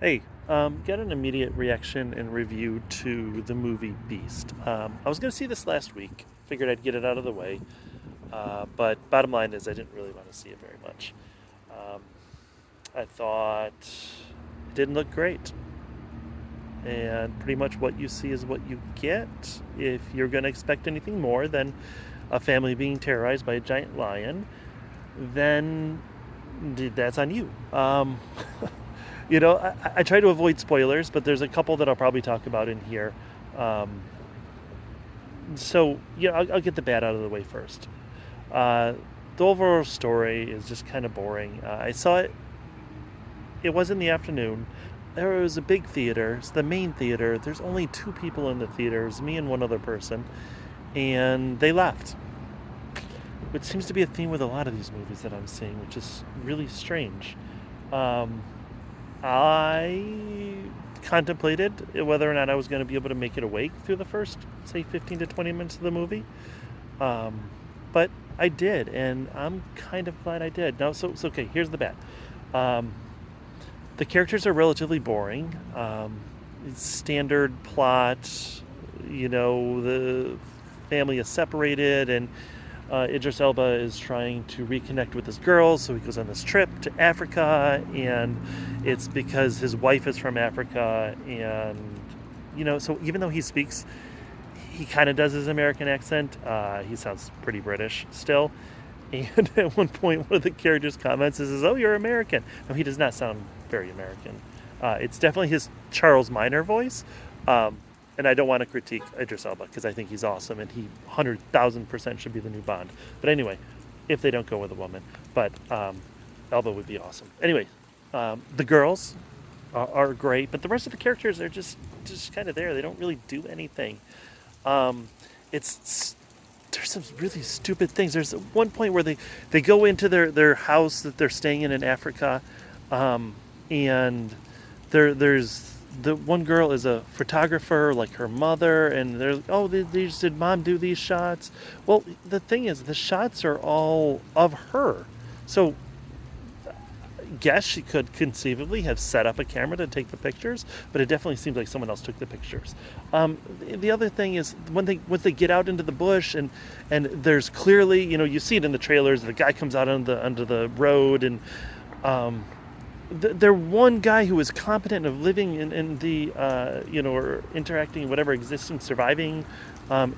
Hey, got an immediate reaction and review to the movie Beast. I was going to see this last week. Figured I'd get it out of the way. But bottom line is, I didn't really want to see it very much. Um, I thought it didn't look great. And pretty much what you see is what you get. If you're going to expect anything more than a family being terrorized by a giant lion, then that's on you. I try to avoid spoilers, but there's a couple that I'll probably talk about in here. Um, I'll get the bad out of the way first. Uh, the overall story is just kind of boring. I saw it. It was in the afternoon. There was a big theater. It's the main theater. There's only two people in the theater. It was me and one other person, and they left. Which seems to be a theme with a lot of these movies that I'm seeing, which is really strange. Um, I contemplated whether or not I was going to be able to make it awake through the first, say, 15 to 20 minutes of the movie. Um, but I did, and I'm kind of glad I did. Now, so okay, here's the bad. Um, the characters are relatively boring. It's standard plot. The family is separated, and Idris Elba is trying to reconnect with this girl, so he goes on this trip to Africa, and it's because his wife is from Africa, and so even though he kind of does his American accent. He sounds pretty British still. And at one point, one of the characters comments is, "Oh, you're American." No, he does not sound very American. It's definitely his Charles Minor voice. Um, and I don't want to critique Idris Elba because I think he's awesome and he 100,000% should be the new Bond. But anyway, if they don't go with a woman, but Elba would be awesome. Anyway, the girls are great, but the rest of the characters are just kind of there. They don't really do anything. Um, it's there's some really stupid things. There's one point where they go into their house that they're staying in Africa, and there's the one girl is a photographer like her mother, and they're did mom do these shots? Well, the thing is the shots are all of her, so guess she could conceivably have set up a camera to take the pictures, but it definitely seems like someone else took the pictures. The other thing is once they get out into the bush and there's clearly you see it in the trailers. The guy comes out onto the road and they're one guy who is competent of living in the or interacting whatever existing surviving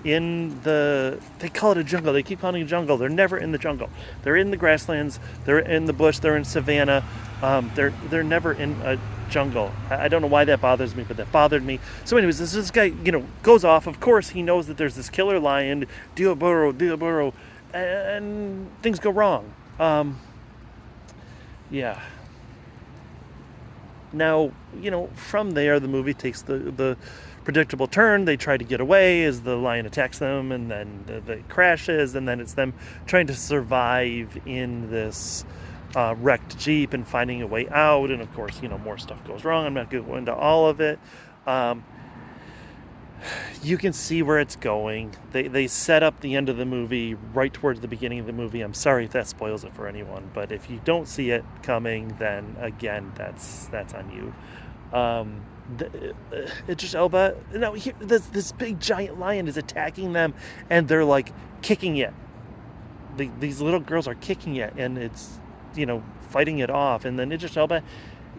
in the they call it a jungle. They keep calling it a jungle. They're never in the jungle. They're in the grasslands. They're in the bush. They're in savanna. They're never in a jungle. I don't know why that bothers me, but that bothered me. So anyways, this guy goes off. Of course he knows that there's this killer lion, Diaboro, and things go wrong. Yeah. Now, from there, the movie takes the predictable turn. They try to get away as the lion attacks them, and then it crashes, and then it's them trying to survive in this wrecked Jeep and finding a way out. And of course, more stuff goes wrong. I'm not going to go into all of it. Um, you can see where it's going. They set up the end of the movie right towards the beginning of the movie. I'm sorry if that spoils it for anyone, but if you don't see it coming, then again, that's on you. Idris Elba. No, this big giant lion is attacking them, and they're like kicking it. These little girls are kicking it, and it's fighting it off. And then Idris Elba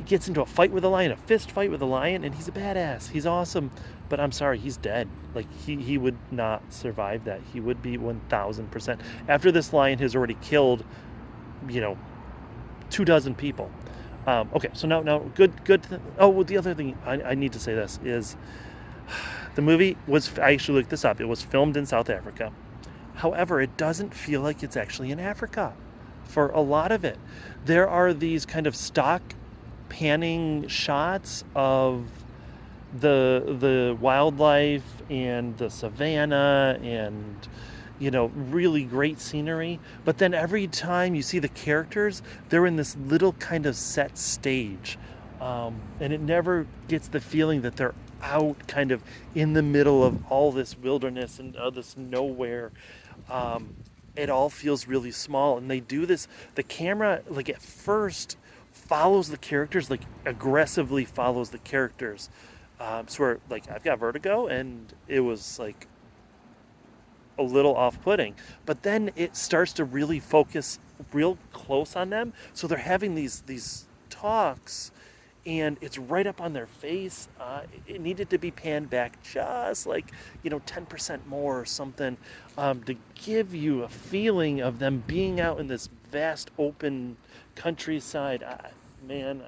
gets into a fight with a lion, a fist fight with a lion, and he's a badass. He's awesome, but I'm sorry, he's dead. Like he would not survive that. He would be 1,000% after this lion has already killed, 24 people. Okay, so now good. Oh, well, the other thing I need to say this is the movie was. I actually looked this up. It was filmed in South Africa. However, it doesn't feel like it's actually in Africa for a lot of it. There are these kind of stock panning shots of the wildlife and the savannah and really great scenery, but then every time you see the characters, they're in this little kind of set stage, and it never gets the feeling that they're out kind of in the middle of all this wilderness and this nowhere. It all feels really small, and they do this. The camera, like at first, follows the characters, like aggressively follows the characters. So where, like, I've got vertigo, and it was like a little off-putting, but then it starts to really focus real close on them. So they're having these talks, and it's right up on their face. It needed to be panned back just like 10% more or something, to give you a feeling of them being out in this vast open countryside. Man,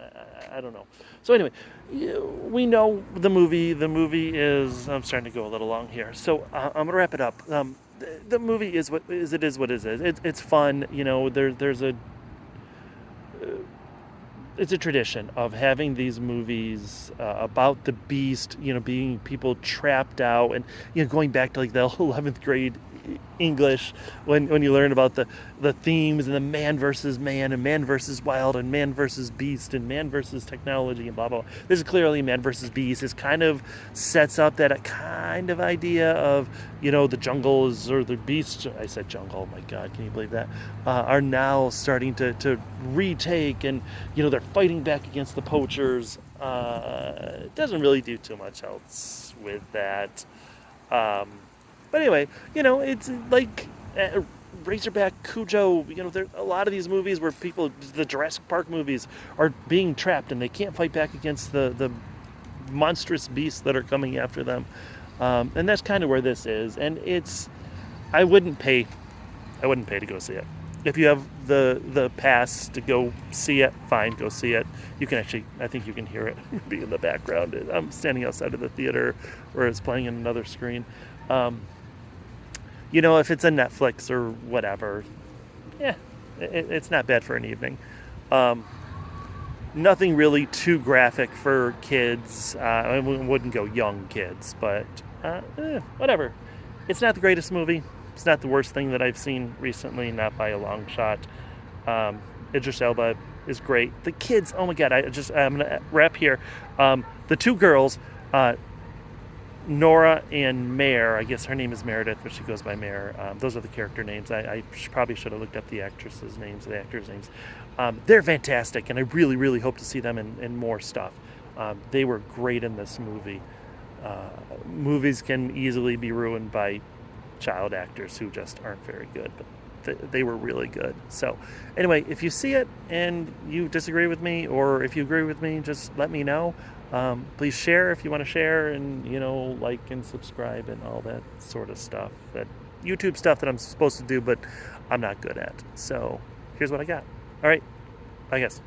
I don't know. So anyway, we know the movie. The movie is. I'm starting to go a little long here, so I'm gonna wrap it up. The movie is what is. It is what it is. It's fun. There's a. It's a tradition of having these movies about the beast, being people trapped out, and going back to like the 11th grade English, when you learn about the themes and the man versus man and man versus wild and man versus beast and man versus technology and blah blah. This is clearly man versus beast. This kind of sets up that kind of idea of the jungle is, or the beast. I said jungle. Oh my God, can you believe that? Are now starting to retake, and they're fighting back against the poachers. It doesn't really do too much else with that. But anyway, it's like Razorback, Cujo. There a lot of these movies where people, the Jurassic Park movies, are being trapped and they can't fight back against the monstrous beasts that are coming after them. And that's kind of where this is. And I wouldn't pay to go see it. If you have the pass to go see it, fine, go see it. You can actually, I think you can hear it be in the background. I'm standing outside of the theater where it's playing in another screen. If it's a Netflix or whatever, yeah, it's not bad for an evening. Nothing really too graphic for kids. I wouldn't go young kids, but whatever. It's not the greatest movie. It's not the worst thing that I've seen recently, not by a long shot. Idris Elba is great. The kids, oh my God, I'm gonna wrap here. The two girls, Nora and Mare, I guess her name is Meredith, but she goes by Mare. Those are the character names. I probably should have looked up the actresses' names, the actors' names. They're fantastic, and I really, really hope to see them in more stuff. They were great in this movie. Movies can easily be ruined by child actors who just aren't very good, but they were really good. So anyway, if you see it and you disagree with me, or if you agree with me, just let me know. Please share if you want to share, and like and subscribe and all that sort of stuff, that YouTube stuff that I'm supposed to do but I'm not good at. So here's what I got. All right, I guess.